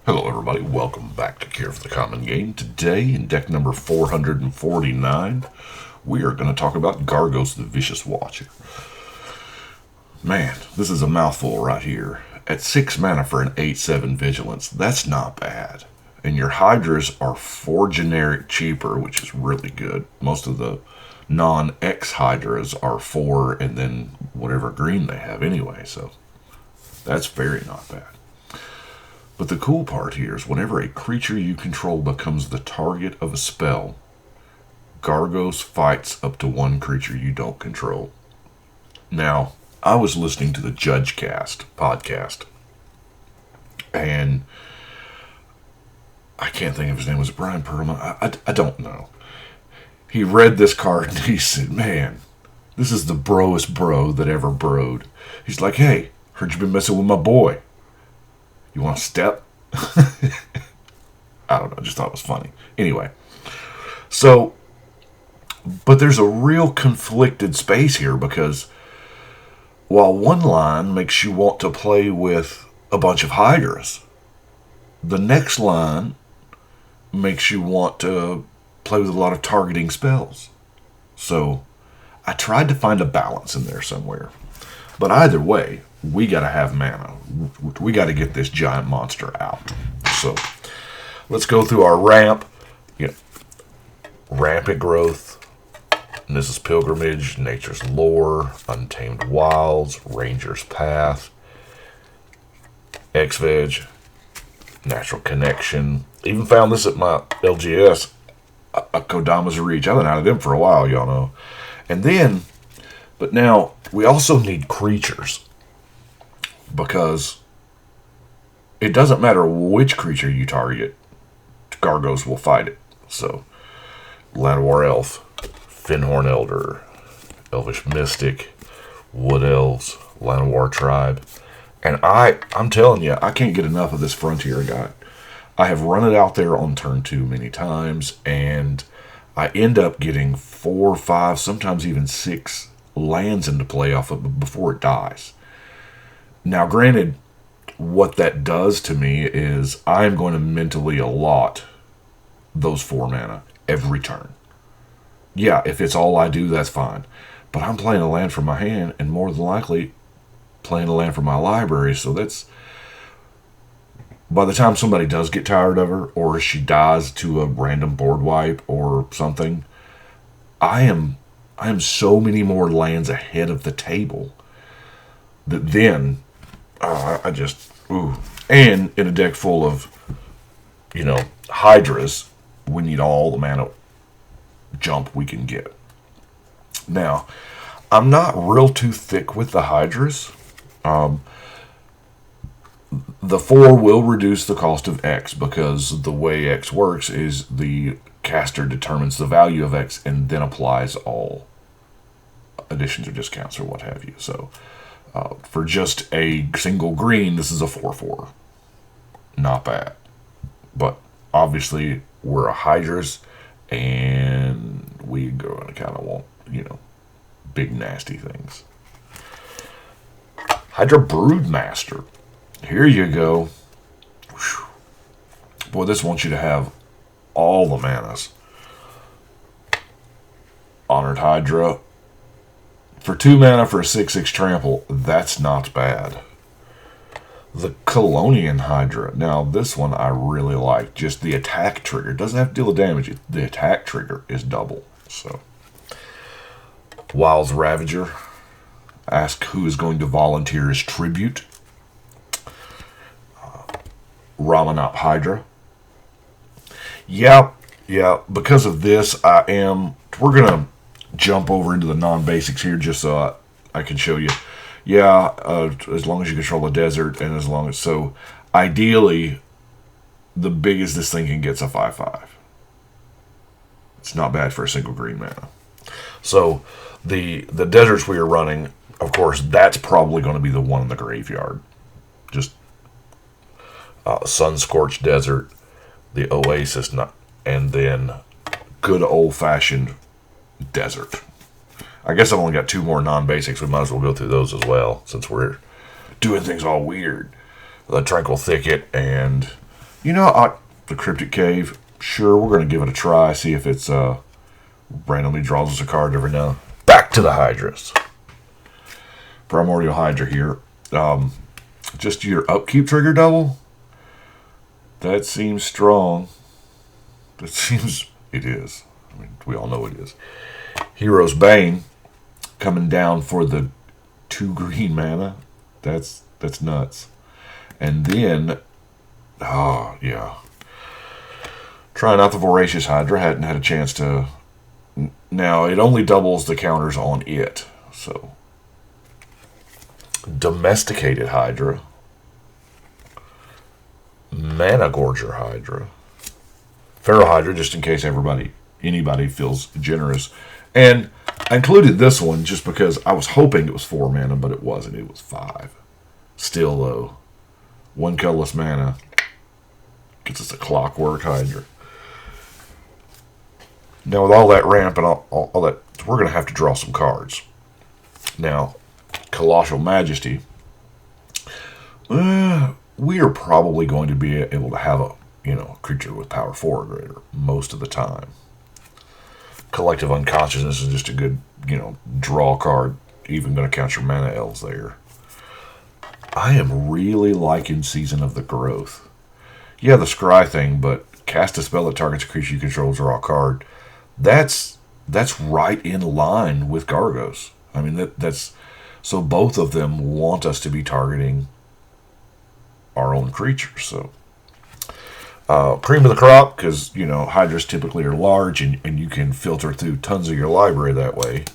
Hello everybody, welcome back to Care for the Common Game. Today, in deck number 449, we are going to talk about Gargos the Vicious Watcher. Man, this is a mouthful right here. At 6 mana for an 8/7 Vigilance, that's not bad. And your Hydras are 4 generic cheaper, which is really good. Most of the non-X Hydras are 4 and then whatever green they have anyway, so that's very not bad. But the cool part here is whenever a creature you control becomes the target of a spell, Gargos fights up to one creature you don't control. Now, I was listening to the Judge Cast podcast, and I can't think of his name. Was it Brian Perlman? I don't know. He read this card and he said, man, this is the broest bro that ever broed. He's like, hey, heard you been messing with my boy. You want to step? I don't know. I just thought it was funny. Anyway. So, but there's a real conflicted space here because while one line makes you want to play with a bunch of Hydras, the next line makes you want to play with a lot of targeting spells. So, I tried to find a balance in there somewhere. But either way, we got to have mana. We got to get this giant monster out. So, let's go through our ramp. Rampant Growth, This is Pilgrimage, Nature's Lore, Untamed Wilds, Ranger's Path, X-Veg, Natural Connection. Even found this at my LGS, a Kodama's Reach. I've been out of them for a while, y'all know. And then, but now, we also need creatures. Because it doesn't matter which creature you target, Gargos will fight it. So, Llanowar Elf, Finhorn Elder, Elvish Mystic, Wood Elves, Llanowar Tribe. And I'm telling you, I can't get enough of this Frontier guy. I have run it out there on turn 2 many times, and I end up getting 4, 5, sometimes even 6 lands into play off of it before it dies. Now, granted, what that does to me is I'm going to mentally allot those 4 mana every turn. Yeah, if it's all I do, that's fine. But I'm playing a land from my hand, and more than likely playing a land from my library, so that's... By the time somebody does get tired of her, or she dies to a random board wipe or something, I am so many more lands ahead of the table that then... And in a deck full of, Hydras, we need all the mana jump we can get. Now, I'm not real too thick with the Hydras. The 4 will reduce the cost of X because the way X works is the caster determines the value of X and then applies all additions or discounts or what have you. So, for just a single green, this is a 4/4. Not bad. But obviously, we're a Hydras, and we kind of want, big nasty things. Hydra Broodmaster. Here you go. Whew. Boy, this wants you to have all the manas. Honored Hydra. For 2 mana for a 6/6 trample, that's not bad. The Colonian Hydra. Now, this one I really like. Just the attack trigger. It doesn't have to deal with damage. The attack trigger is double. So, Wild's Ravager. Ask who is going to volunteer as tribute. Ramanop Hydra. Yeah. Because of this, we're going to jump over into the non-basics here just so I can show you. As long as you control the desert, and so ideally, the biggest this thing can get is a 5/5. It's not bad for a single green mana. So the deserts we are running, of course, that's probably going to be the one in the graveyard. Just Sun-Scorched Desert, the Oasis, and then good old-fashioned desert. I guess I've only got 2 more non-basics. We might as well go through those as well, since we're doing things all weird. The Tranquil Thicket and The Cryptic Cave, sure, we're going to give it a try, see if it's randomly draws us a card every now. Back to the Hydras. Primordial Hydra here. Just your upkeep trigger double? That seems strong. It is. I mean, we all know it is. Hero's Bane coming down for the 2 green mana. That's nuts. And then, yeah. Trying out the Voracious Hydra. Hadn't had a chance to. Now, it only doubles the counters on it. So, Domesticated Hydra. Mana Gorger Hydra. Pharaoh Hydra, just in case anybody feels generous. And I included this one just because I was hoping it was 4 mana, but it wasn't. It was 5. Still, though, 1 colorless mana gets us a Clockwork Hydra. Now, with all that ramp and all that, we're going to have to draw some cards. Now, Colossal Majesty. We are probably going to be able to have a creature with power 4 or greater most of the time. Collective Unconsciousness is just a good, draw card. Even going to count your mana elves there. I am really liking Season of the Growth. Yeah, the scry thing, but cast a spell that targets a creature you control, draw a card. That's right in line with Gargos. I mean, that's so both of them want us to be targeting our own creatures. So, cream of the crop, because Hydras typically are large, and you can filter through tons of your library that way.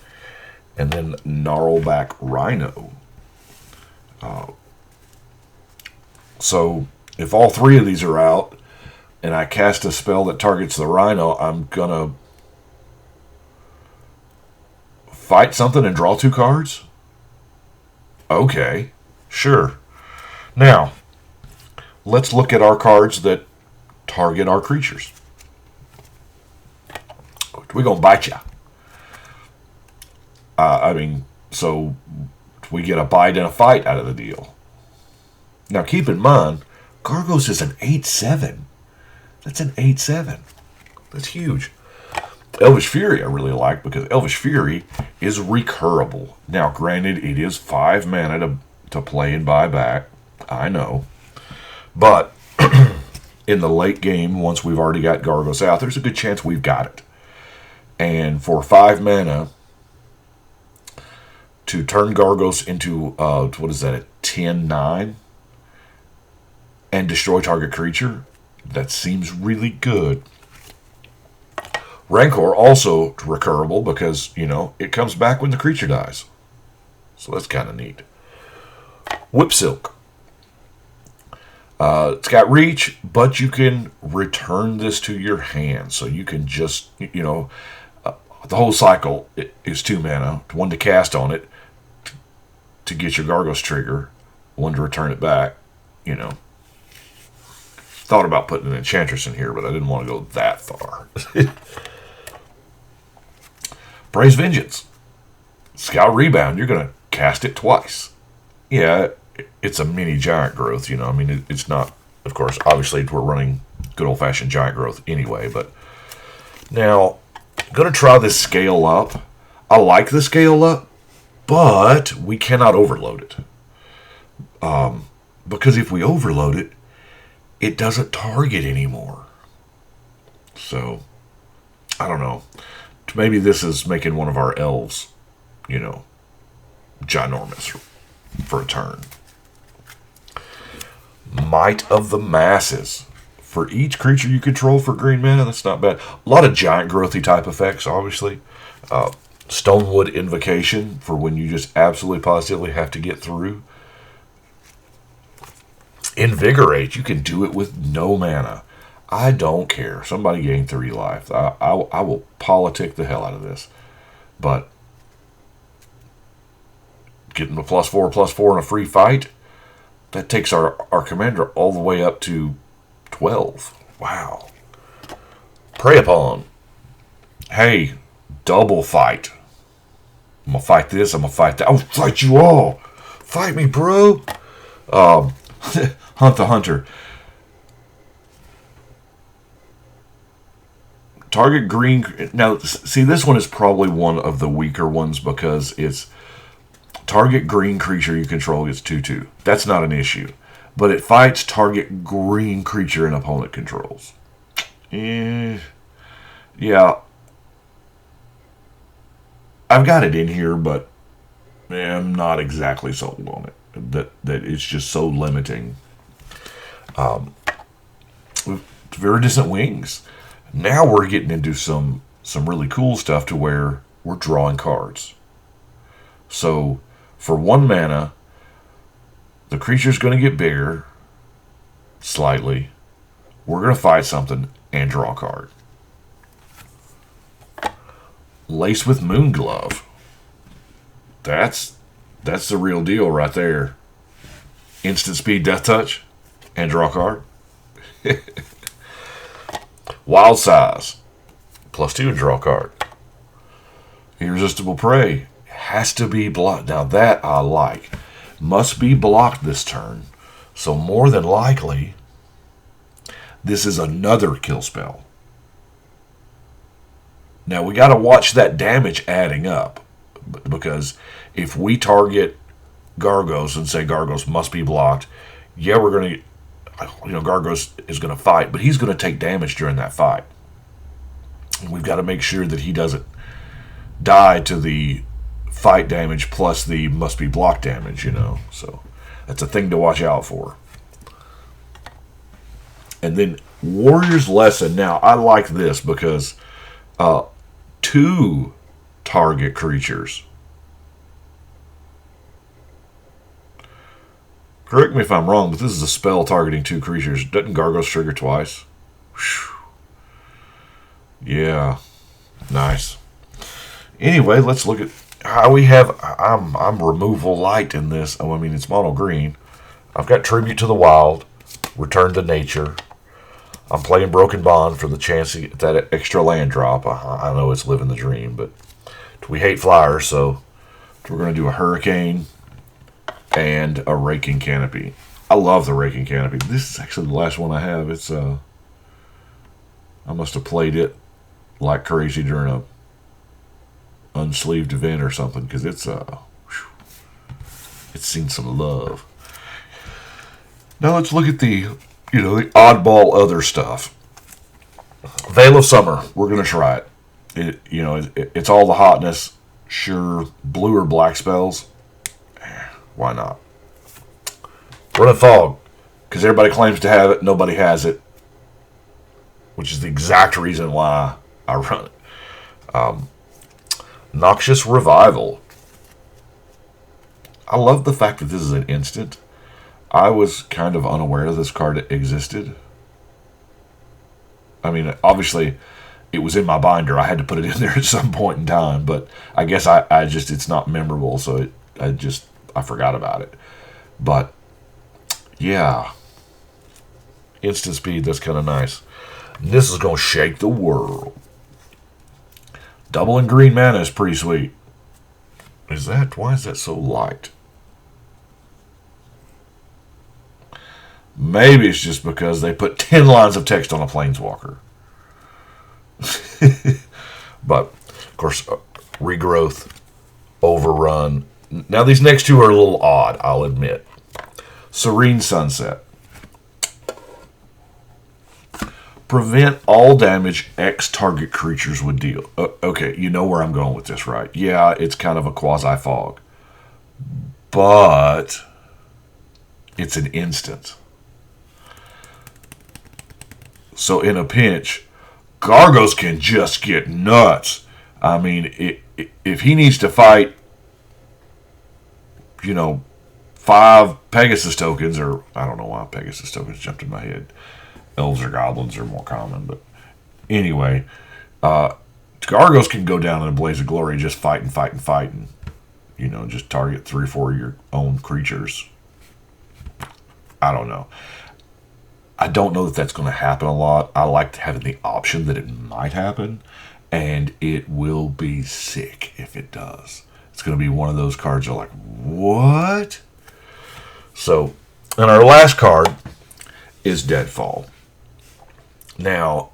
And then Gnarlback Rhino. So if all 3 of these are out, and I cast a spell that targets the Rhino, I'm gonna fight something and draw 2 cards? Okay, sure. Now, let's look at our cards that target our creatures. We're going to bite ya. So we get a bite and a fight out of the deal. Now, keep in mind, Gargos is an 8/7. That's an 8/7. That's huge. Elvish Fury I really like, because Elvish Fury is recurable. Now, granted, it is 5 mana to play and buy back. I know. But in the late game, once we've already got Gargos out, there's a good chance we've got it. And for 5 mana, to turn Gargos into, a 10/9, and destroy target creature, that seems really good. Rancor also recurable because, it comes back when the creature dies. So that's kind of neat. Whip Silk. It's got reach, but you can return this to your hand. So you can just, the whole cycle is 2 mana. 1 to cast on it to get your Gargos trigger. 1 to return it back. Thought about putting an Enchantress in here, but I didn't want to go that far. Praise Vengeance. Scout Rebound. You're going to cast it twice. Yeah, it's a mini giant growth, it's not, of course, obviously we're running good old-fashioned giant growth anyway, but now, I'm going to try this scale up. I like the scale up, but we cannot overload it. Because if we overload it, it doesn't target anymore. So, I don't know. Maybe this is making one of our elves, ginormous for a turn. Might of the Masses. For each creature you control for green mana, that's not bad. A lot of giant growthy type effects, obviously. Stonewood Invocation for when you just absolutely positively have to get through. Invigorate. You can do it with no mana. I don't care. Somebody gain 3 life. I will politic the hell out of this. But getting the +4/+4 in a free fight, that takes our commander all the way up to 12. Wow. Prey Upon. Hey, double fight. I'm going to fight this, I'm going to fight that. I'll fight you all. Fight me, bro. Hunt the Hunter. Target green. Now, see, this one is probably one of the weaker ones because it's target green creature you control gets 2/2. That's not an issue. But it fights target green creature an opponent controls. Yeah. I've got it in here, but I'm not exactly sold on it. That it's just so limiting. Viridescent Wings. Now we're getting into some really cool stuff to where we're drawing cards. So for 1 mana, the creature's going to get bigger, slightly. We're going to fight something and draw a card. Lace with Moonglove. That's the real deal right there. Instant speed, death touch, and draw a card. Wild Size. +2 and draw a card. Irresistible Prey. Has to be blocked. Now that I like. Must be blocked this turn. So more than likely, this is another kill spell. Now we got to watch that damage adding up. Because if we target Gargos and say Gargos must be blocked, yeah, we're going to... Gargos is going to fight, but he's going to take damage during that fight. And we've got to make sure that he doesn't die to the fight damage plus the must be blocked damage, So that's a thing to watch out for. And then Warrior's Lesson. Now, I like this because 2 target creatures. Correct me if I'm wrong, but this is a spell targeting 2 creatures. Doesn't Gargos trigger twice? Whew. Yeah. Nice. Anyway, let's look at how we have... I'm removal light in this. Oh, I mean, it's mono green. I've got Tribute to the Wild. Return to Nature. I'm playing Broken Bond for the chance to get that extra land drop. I know it's living the dream, but we hate flyers, so we're going to do a Hurricane and a Raking Canopy. I love the Raking Canopy. This is actually the last one I have. It's I must have played it like crazy during a unsleeved event or something because it's seen some love. Now let's look at the the oddball other stuff. Veil of Summer. We're gonna try it. It's all the hotness. Sure, blue or black spells. Why not? Run of Fog, because everybody claims to have it, nobody has it, which is the exact reason why I run it. Noxious Revival. I love the fact that this is an instant. I was kind of unaware this card existed. I mean, obviously, it was in my binder. I had to put it in there at some point in time, but I guess I just, it's not memorable, so I forgot about it. But, yeah. Instant speed, that's kind of nice. And this is going to shake the world. Doubling green mana is pretty sweet. Why is that so light? Maybe it's just because they put 10 lines of text on a Planeswalker. But, of course, Regrowth, Overrun. Now, these next 2 are a little odd, I'll admit. Serene Sunset. Prevent all damage X target creatures would deal. Okay, you know where I'm going with this, right? Yeah, it's kind of a quasi-fog. But it's an instant. So in a pinch, Gargos can just get nuts. I mean, if he needs to fight, 5 Pegasus tokens, or I don't know why Pegasus tokens jumped in my head. Elves or goblins are more common, but anyway, Gargos can go down in a blaze of glory, just fight and just target 3 or 4 of your own creatures. I don't know. I don't know that that's going to happen a lot. I like having the option that it might happen, and it will be sick if it does. It's going to be one of those cards that are like, what? So, and our last card is Deadfall. Now,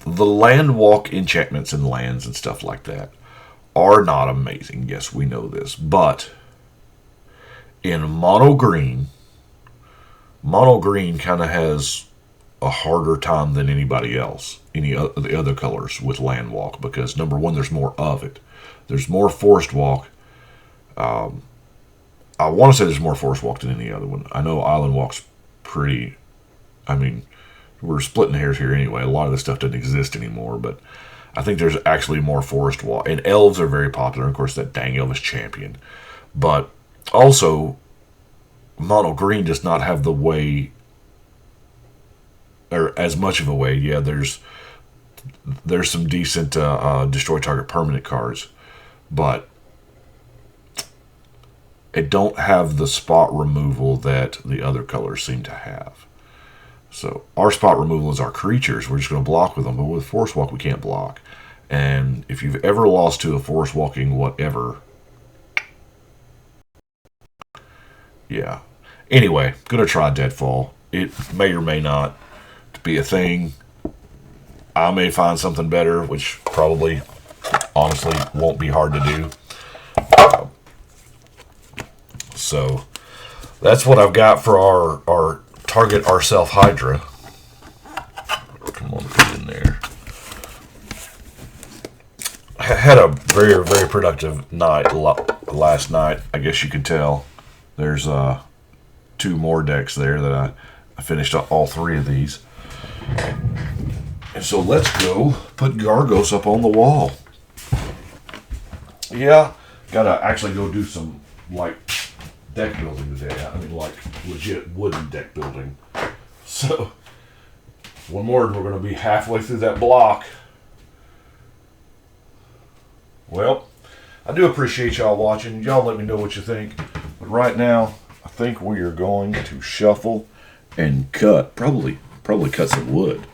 the land walk enchantments and lands and stuff like that are not amazing. Yes, we know this. But in mono green kind of has a harder time than anybody else, any of the other colors with land walk, because number one, there's more of it. There's more forest walk. I want to say there's more forest walk than any other one. I know island walk's pretty. I mean, we're splitting hairs here anyway. A lot of this stuff doesn't exist anymore, but I think there's actually more forest walk. And elves are very popular. Of course, that dang elvish champion. But also, mono green does not have the way, or as much of a way. Yeah, there's some decent destroy target permanent cards, but it don't have the spot removal that the other colors seem to have. So our spot removal is our creatures. We're just going to block with them, but with forest walk we can't block. And if you've ever lost to a forest walking whatever, yeah. Anyway, gonna try Deadfall. It may or may not be a thing. I may find something better, which probably, honestly, won't be hard to do. So that's what I've got for our target ourself Hydra. Come on, put it in there. I had a very, very productive night last night. I guess you could tell. There's 2 more decks there that I finished all 3 of these. And so let's go put Gargos up on the wall. Yeah, gotta actually go do some, like, deck building today. I mean, like, legit wooden deck building. So, one more and we're going to be halfway through that block. Well, I do appreciate y'all watching. Y'all let me know what you think. But right now, I think we are going to shuffle and cut. Probably cut some wood.